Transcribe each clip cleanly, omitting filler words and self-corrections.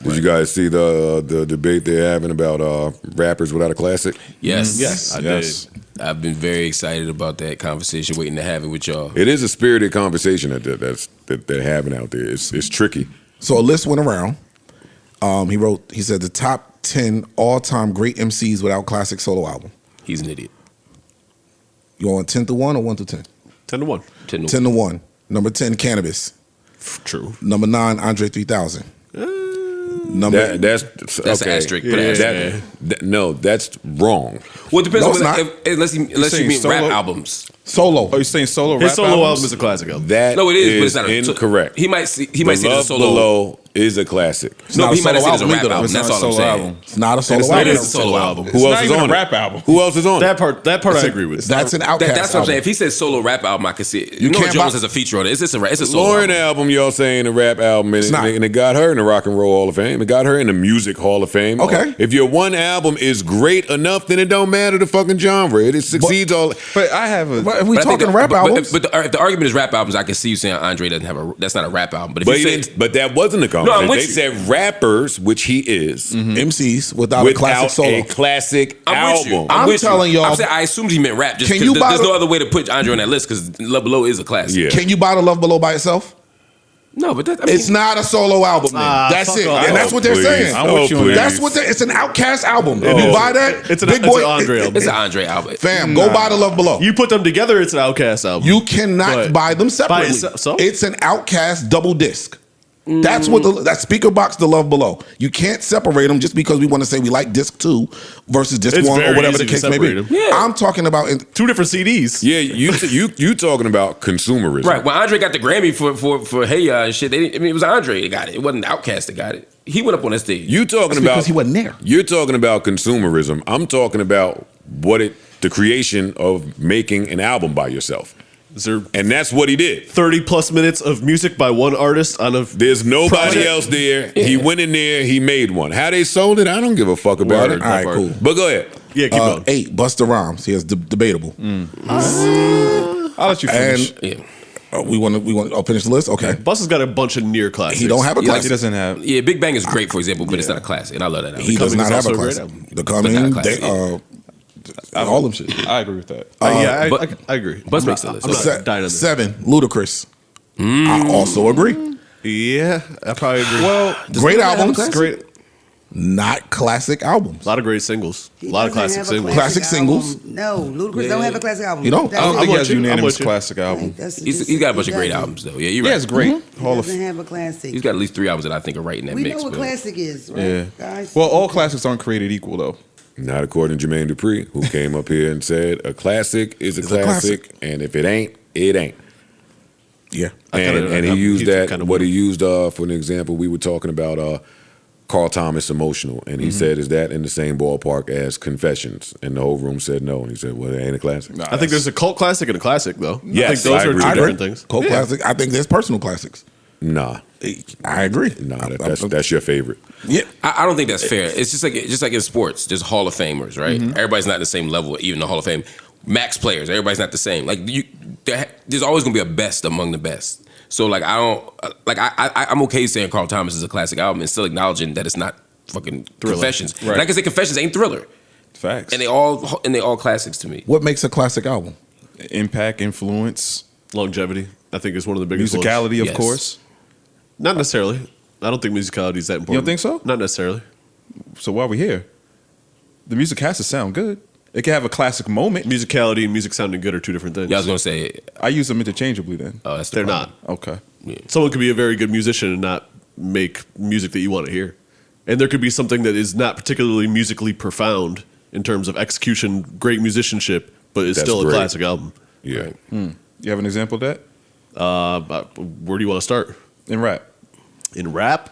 Did you guys see the debate they're having about rappers without a classic? Yes, I did. I've been very excited about that conversation, waiting to have it with y'all. It is a spirited conversation that they're having out there. It's tricky. So a list went around. He said the top 10 all-time great MCs without classic solo album. He's an idiot. You want 10 through 1 or 1 through 10? 10 to 1. 10 to 1. Number 10, Cannabis. True. Number 9, Andre 3000. That's an asterisk. Put an asterisk. No, that's wrong. Well, it depends No, on it's whether, not. unless you mean solo? rap albums. Solo. Oh, you're saying solo His rap solo albums? album is a classic album. That No, it is, but it's not incorrect. He might see The it as a Love solo. Below is a classic. No, not he a might have solo seen it as a album rap either, though. album. It's That's not all a I'm solo saying. album. It's not a solo It's not album. It is a solo album. Who It's else not is even on a it? rap album. Who else is on That it? part I agree with. That's an Outkast That's what I'm saying. album. If he said solo rap album, I could see it. You You know can't Jones buy- has a feature on it. It's a solo Lauren album. album, y'all saying a rap album, and, not. and it got her in the Rock and Roll Hall of Fame. It got her in the Music Hall of Fame. Okay. If your one album is great enough, then it don't matter the fucking genre. It succeeds all. But I have a. But if we But I think talking that- rap but albums, if the argument is rap albums, I can see you saying Andre doesn't have that's not a rap album. But if you say But that wasn't the No, I'm conversation. with They you. said rappers, which he is, MCs without a classic without solo. a classic I'm with you. album. I'm with you. telling y'all- I'm saying I assumed he meant rap just Can because you buy there's the- no other way to put Andre on that list because Love Below is a classic. Yeah. Can you buy the Love Below by itself? No, but that, I mean, It's not a solo album. Then. That's fuck it, off. and that's what they're Please. saying. I'm with you on please. that. That's what it's an Outkast album. If Oh. you buy that, It's an Big Boy, Andre album. It's an Andre album. Fam, go buy the Love Below. You put them together, it's an Outkast album. You cannot But buy them separately. itself- so? It's an Outkast double disc. That's what that speaker box, the Love Below. You can't separate them just because we want to say we like disc 2 versus disc It's 1 or very whatever the easy to case may be. separate them. Yeah. I'm talking about Two different CDs. Yeah, you talking about consumerism, Right. When Andre got the Grammy for Hey Ya and shit, it was Andre that got it. It wasn't Outkast that got it. He went up on that stage. You talking because about he wasn't there. You're talking about consumerism. I'm talking about the creation of making an album by yourself, Is there and that's what he did. 30 plus minutes of music by one artist on a There's nobody project? else there. He went in there. He made one. How they sold it, I don't give a fuck about Word. it. All right, cool. But go ahead. Yeah, keep going. 8, Busta Rhymes. He has debatable. I'll let you finish. And Yeah. we want to finish the list. Okay, Bus has got a bunch of near classics. he don't have a Yeah, He classic. doesn't have. Yeah, Big Bang is great, for example, but it's not a classic, and I love that album. He does Coming not is have a also a great classic. album. The But not a Coming, classic, all them shit. I agree with that. Yeah, but- I agree. Bus I'm makes not- the list. I'm not Okay. dying on this. 7, Ludacris. I also agree. Yeah, I probably agree. Well, Great Ludacris have a albums, classic? great, not classic albums. a lot of great singles. He A lot of doesn't classic have a singles. Classic singles. album. No, Ludacris don't have a classic album. He don't? That's I don't it. think he with has you. a I'm unanimous with you. classic album. He's got a bunch of great albums, though. Yeah, you're right. Yeah, it's great. Hall of. Doesn't have a classic. He's got at least 3 albums that I think are right in that We mix. know what but- classic is, right, Yeah. guys? Well, all classics aren't created equal, though. Not according to Jermaine Dupri, who came up here and said a classic is a It's a classic, classic. and if it ain't, it ain't. Yeah. And he used he's that. kinda What he weird. used for an example, we were talking about Carl Thomas Emotional, and he said, "Is that in the same ballpark as Confessions?" And the whole room said no, and he said, "Well, it ain't a classic." Nah, I think there's a cult classic and a classic, though. Yes, I think those I are agree. two I different things. Cult classic. I think there's personal classics. Nah, I agree. that's your favorite. Yeah. I don't think that's fair. It's just like in sports. There's Hall of Famers, right? Everybody's not the same level, even the Hall of Fame. Max players, everybody's not the same. Like there's always gonna be a best among the best. So like I'm okay saying Carl Thomas is a classic album and still acknowledging that it's not fucking Confessions. Right. And I can say Confessions ain't Thriller, facts. and they all classics to me. What makes a classic album? Impact, influence, Longevity, I think, is one of the biggest ones. musicality, of Yes. course. Not necessarily. I don't think musicality is that important. You don't think so? Not necessarily. So why are we here? The music has to sound good. It can have a classic moment. Musicality and music sounding good are two different things. Yeah, I was gonna say, I use them interchangeably then. that's the They're problem. not. Okay. Someone could be a very good musician and not make music that you want to hear. And there could be something that is not particularly musically profound in terms of execution, great musicianship, but is That's still a great. classic album. Yeah, You have an example of that But where do you want to start? in rap? In rap,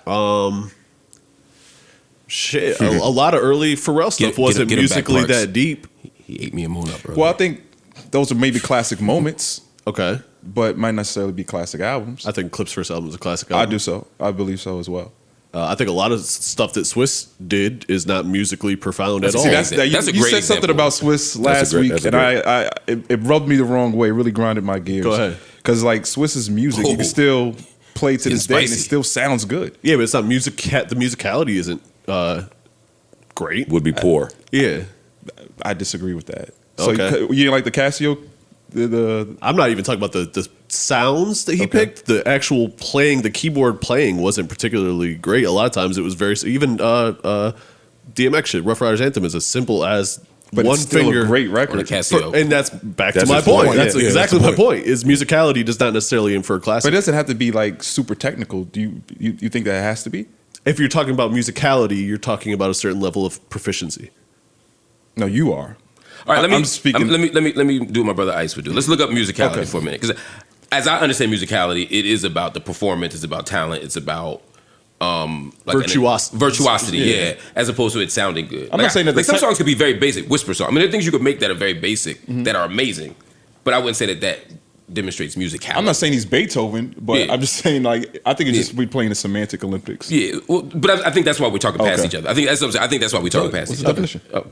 shit, a lot of early Pharrell stuff wasn't get him back, musically Parks. that deep. He ate me a moon up, bro. Well, I think those are maybe classic moments, Okay, but might necessarily be classic albums. I think Clip's first album is a classic album. I do so. I believe so as well. I think a lot of stuff that Swiss did is not musically profound at all. See, You That's a great said something example. about Swiss last great- week, that's a and it rubbed me the wrong way. It really grinded my gears. Go ahead. Because like Swiss's music, you can still played to It's this day, and it spicy. still sounds good. Yeah, but it's not music. The musicality isn't great. Would be poor. Yeah, I disagree with that. So Okay. you didn't like the Casio? The I'm not even talking about the sounds that he Okay. picked. The actual playing, the keyboard playing wasn't particularly great. A lot of times it was very even DMX shit. Rough Riders Anthem is as simple as but one it's still finger a great On record. the Casio. And that's back That's to my his point. point. That's Yeah, exactly that's my the point. Is musicality does not necessarily infer classic. But it doesn't have to be like super technical. Do you think that it has to be? If you're talking about musicality, you're talking about a certain level of proficiency. No, you are. All right, I'm speaking. Let me do what my brother Ice would do. Let's look up musicality Okay. for a minute, because as I understand musicality, it is about the performance. It's about talent. It's about Virtuosity. virtuosity, yeah, as opposed to it sounding good. I'm not saying that like the some songs could be very basic, whisper songs. I mean, there are things you could make that are very basic that are amazing, but I wouldn't say that demonstrates musicality. I'm not saying he's Beethoven, but Yeah. I'm just saying like I think it's just Yeah. we playing the semantic Olympics. Yeah, well, but I think that's why we're talking past Okay. each other. I think that's what I'm saying. I think that's why we're talking past What's each the other. definition? Oh.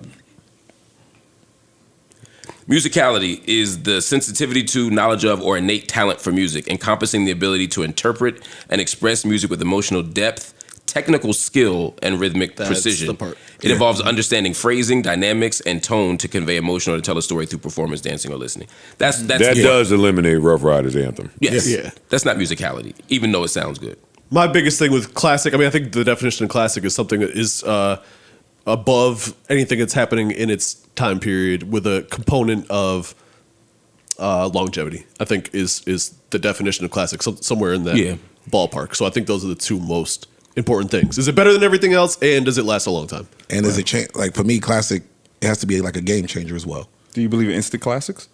Musicality is the sensitivity to, knowledge of, or innate talent for music, encompassing the ability to interpret and express music with emotional depth, technical skill, and rhythmic That's precision. the part. It involves understanding phrasing, dynamics, and tone to convey emotion or to tell a story through performance, dancing, or listening. That's That yeah. does eliminate Rough Riders Anthem. Yes. Yeah. That's not musicality, even though it sounds good. My biggest thing with classic, I mean, I think the definition of classic is something that is above anything that's happening in its time period with a component of longevity. I think is the definition of classic, somewhere in that Yeah. ballpark. So I think those are the two most important things. Is it better than everything else, and does it last a long time? And does it change? Like for me, classic, it has to be like a game changer as well. Do you believe in instant classics?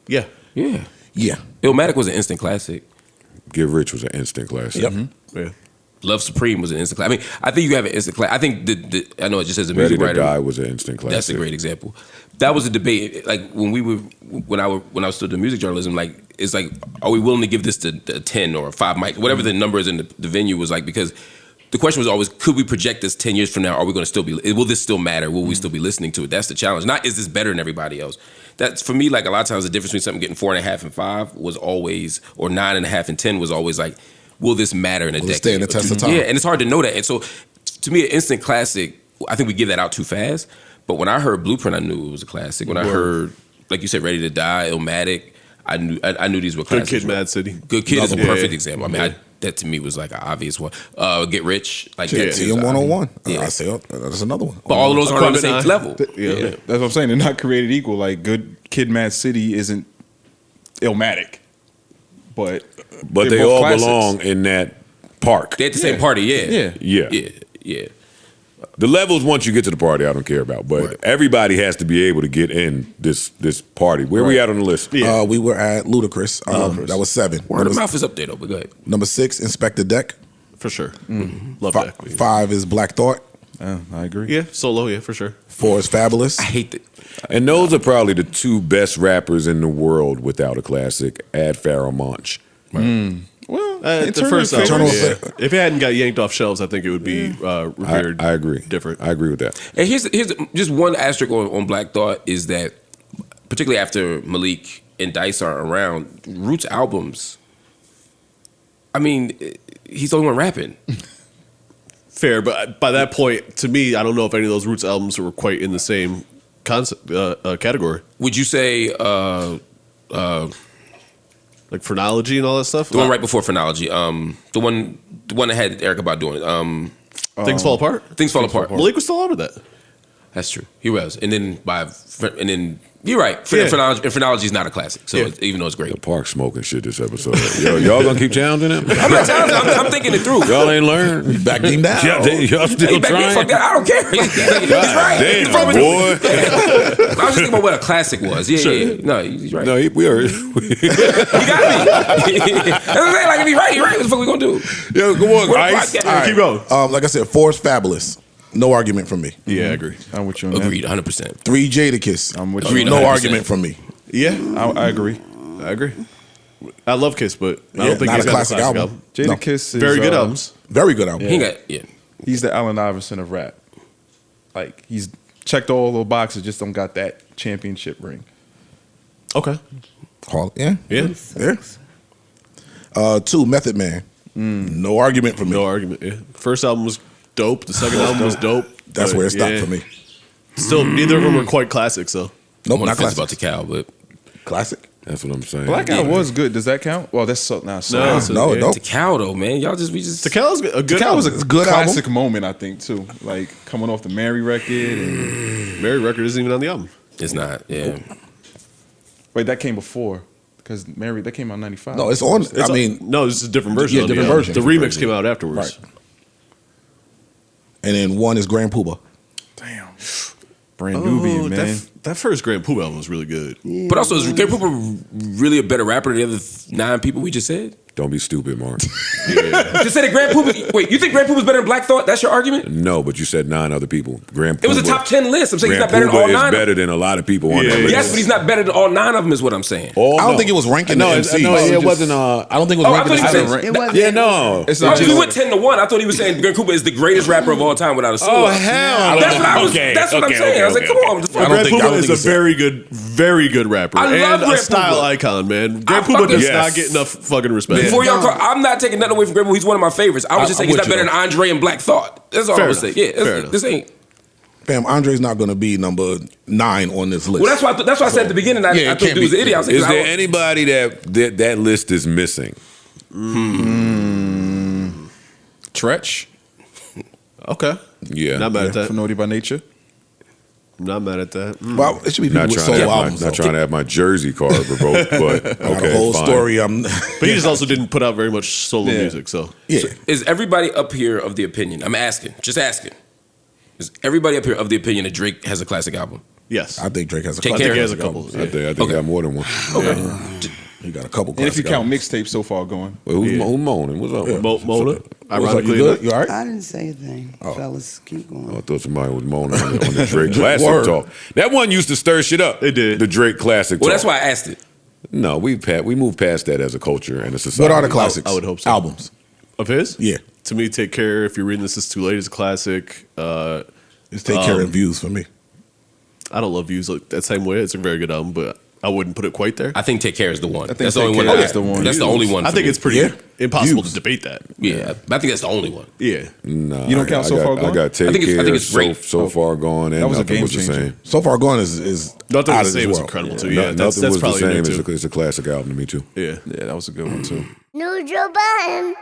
Yeah. Yeah. Yeah. Illmatic was an instant classic. Get Rich was an instant classic. Yep. Yeah. Love Supreme was an instant classic. I mean, I think you have an instant classic. I think I know it just says a Ready music to writer. Die was an instant classic. That's a great example. That was a debate. Like when I was still doing music journalism, like it's like, are we willing to give this to a 10 or a 5 mic, whatever the number is in the venue was like, because the question was always, could we project this 10 years from now? Are we going to still be, will this still matter? Will we still be listening to it? That's the challenge. Not, is this better than everybody else? That's for me, like a lot of times the difference between something getting 4.5 and 5 was always, or 9.5 and 10 was always like, will this matter in a Will it decade? stand the test of time? Yeah, and it's hard to know that. And so to me, an instant classic, I think we give that out too fast. But when I heard Blueprint, I knew it was a classic. When I heard, like you said, Ready to Die, Illmatic, I knew these were Good classics. Kid, right? Mad City. Good Kid is a Yeah. perfect example. I mean, that to me was like an obvious one. Get Rich, like Yeah. that too. TM 101. Yeah. I say, that's another one. But all of those aren't on the same Equipment Eye. level. Yeah. That's what I'm saying. They're not created equal. Like Good Kid, Mad City isn't Illmatic, but But they're they both all classics. belong in that park. They're at the same party, yeah. Yeah. Yeah. The levels, once you get to the party, I don't care about. But Right. everybody has to be able to get in this party. Where we at on the list? Yeah. We were at Ludacris. That was 7. Word of mouth is up there though, but go ahead. Number 6, Inspector Deck. For sure. Love Fi- that. 5 is Black Thought. I agree. Yeah, solo, yeah, for sure. 4 is Fabulous. I hate that. And those are probably the 2 best rappers in the world without a classic. Add Pharoah Monch. Well, The Eternal first Affairs. album, Eternal yeah. Affairs. If it hadn't got yanked off shelves, I think it would be revered. I agree. Different. I agree with that. And here's just one asterisk on Black Thought is that, particularly after Malik and Dice are around, Roots albums, I mean, he's the only one rapping. Fair, but by that point, to me, I don't know if any of those Roots albums were quite in the same concept category. Would you say Like Phrenology and all that stuff? the one right before Phrenology, the one that had Erica Badu doing it, Things Fall Apart? Things Fall Apart. Malik was still out of that. That's true. He was, and then you're right. Yeah. Phrenology is not a classic, so Yeah. even though it's great. The park smoking shit this episode. Y'all gonna keep challenging him? I'm not telling you, I'm thinking it through. Y'all ain't learned. Back him down. Y'all still Hey, back then, trying? fuck that. I don't care. He's right. Damn, He's from it. boy. I was just thinking about what a classic was. Yeah, yeah. No, he's right. No, we are. He got me. That's what I'm saying. Like, if he's right, he's right. What the fuck we gonna do? Yo, come on, What a Ice. podcast. All right, keep going. Like I said, 4 is Fabulous. No argument from me. Yeah, I agree. I'm with you on Agreed, 100%. 3, Jadakiss. I'm with you. Agreed, No 100%. argument from me. Yeah, I agree. I agree. I love Kiss, but I Yeah, don't think not he's a got classic album. Jada No. Kiss is Very good albums. Very good album. He ain't got, yeah. He's the Allen Iverson of rap. Like he's checked all the boxes, just don't got that championship ring. Okay. Yeah. Yeah. Yeah. 2, Method Man. No argument for me. No argument. Yeah. First album was dope. The second album was dope. That's but where it stopped yeah. for me. Still, neither of them were quite classics, though. Nope, I'm on the not fence classic. about the cow, but Classic. That's what I'm saying. Black Guy was good. Does that count? Well, that's so now. So No, No, yeah. no. the cow though, man. Y'all just Tequila's a good That was album. a Good classic moment, I think, too. Like coming off the Mary record. And, Mary record isn't even on the album. It's not. Yeah. wait, that came before because Mary that came out in '95. No, it's on. It's I mean, no, this is a different version. Yeah, of the different album. version. The Different remix version. came out afterwards. Right. And then one is Grand Poobah. damn, Brand Nubian, man. That first Grand Poobah album was really good. But also, is Gary Pooper really a better rapper than the other 9 people we just said? Don't be stupid, Mark. Just said that Grand Pooper. Wait, you think Grand Pooper's better than Black Thought? That's your argument? No, but you said 9 other people. Grand It was a Poobah- top 10 list. I'm saying he's Grand not better than all Poobah 9. is better than a lot of people on that Yeah, list. Yes, but he's not better than all 9 of them. Is what I'm saying. Oh, I don't no. think it was ranking No, the it's- MCs. no, it Just- wasn't. I don't think it was Oh, I ranking thought the he said- MCs. It wasn't. Yeah, no. It's Oh, not we just went 10 to 1. I thought he was saying Grand Cooper is the greatest rapper of all time without a Oh solo. hell! That's what I was. Okay, That's what I'm okay, saying. I was like, okay, come okay. on, the fuck? I don't Grand think- Poobah think is a very good rapper I love and a Grand style Poobah. icon, man. Grand I Poobah fucking- does Yes. not get enough fucking respect. Before y'all No. call, I'm not taking nothing away from Grand Pooper. He's one of my favorites. I was just saying he's I'm not with better you, than Andre and Black Thought. That's all I Fair was enough. saying. Yeah, Fair enough. this ain't. Fam, Andre's not going to be number 9 on this list. Well, that's why I said at the beginning. Yeah, I it thought can't dude was be. an idiot. I was like, Is I there don't- anybody that list is missing? Tretch Okay. Yeah. Not mad at for that. Naughty by Nature. Not mad at that. Well, it should be people Not with trying, solo to have my, albums. not though. trying to have my jersey card revoked, but I got okay, a whole fine. story. But he just also didn't put out very much solo Yeah. music, so Yeah. Is everybody up here of the opinion? I'm asking, just asking. Is everybody up here of the opinion that Drake has a classic album? yes. I think Drake has a Take couple. care. he has a couple. I think Okay. he got more than one. He got a couple. And if you classic count albums. mixtapes so far going, Well, who's moaning? What's up? Mona, What's up? ironically You good? enough. You all right? I didn't say a thing. Fellas, keep going. I thought somebody was moaning on the Drake classic Word. talk. That one used to stir shit up. It did. The Drake classic Well, talk. that's why I asked it. No, we moved past that as a culture and a society. What are the classics? I would hope so. Albums. Of his? Yeah. To me, Take Care, If You're Reading This Is Too Late is a classic. It's Take Care and Views for me. I don't love Views like that same way. It's a very good album, but I wouldn't put it quite there. I think Take Care is the one. I think That's the Take only one. Care that is the one. That's the only one. I for think me. it's pretty Yeah. impossible Views. to debate that. Yeah, but I think that's the only one. Yeah. Nah, You don't count I So got- Far Gone? I got Take I think it's- I Care, think it's great. so Far Gone, and That was a nothing game was the changer. same. So Far Gone is Nothing out to of Say this was world. incredible too. No- Yeah, that's nothing was the probably in same. there too. It's a classic album to me too. Yeah. yeah, that was a good one too. Neutral Budden.